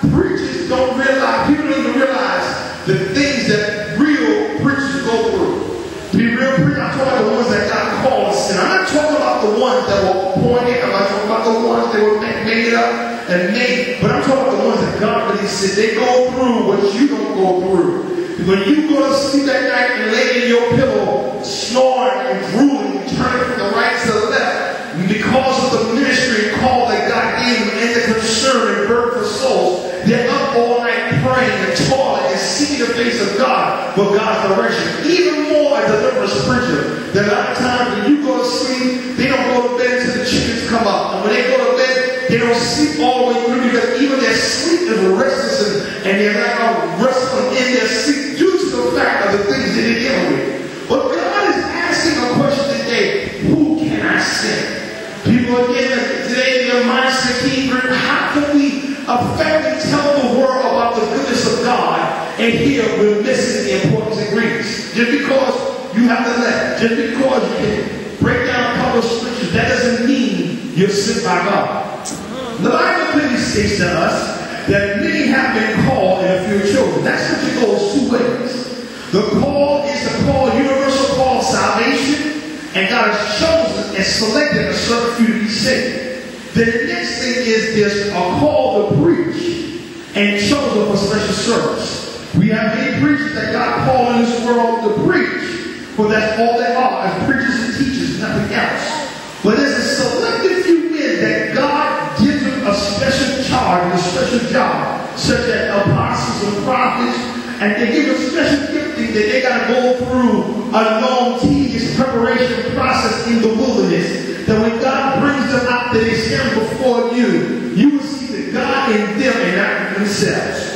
Preachers don't realize, people don't even realize the things that real preachers go through. Be real preachers, I'm talking about the ones that got called sin. I'm not talking about the ones that were appointed. I'm not talking about the ones that were made up and made, but I'm talking about the ones that God really said they go through what you don't go through. When you go to sleep at night and lay in your pillow, snoring and drooling, turning from the right to the left, because of the ministry and call that God gave them and the concern and burden for souls, they're up all night praying and toiling and seeking the face of God for God's direction. Even more as a deliverance preacher, that a lot of times when you go to sleep, they don't go to bed until the chickens come up. And when they go to bed, they don't sleep all the way through because even their sleep is restless and they're not wrestling in their sleep due to the fact of the things that they're dealing with. But God is asking a question today: who can I send? People again today, their mindset keep, how can we effectively tell the world about the goodness of God, and here we're missing the important ingredients? Just because you have the letter, just because you can break down a couple of scriptures, that doesn't mean you're sent by God. The Bible clearly states to us that many have been called and a few chosen. That scripture goes two ways. The call is the call, universal call of salvation, and God has chosen and selected a certain few to be saved. Then the next thing is there's a call to preach and chosen for special service. We have many preachers that God called in this world to preach, for that's all they are, as preachers and teachers, nothing else. But there's a selected few men that God gives them a special charge, a special job, such as apostles and prophets, and they give a special gifting that they got to go through a long, tedious preparation process in the wilderness. That when God brings them out, that they stand before you, you will see the God in them and not in themselves.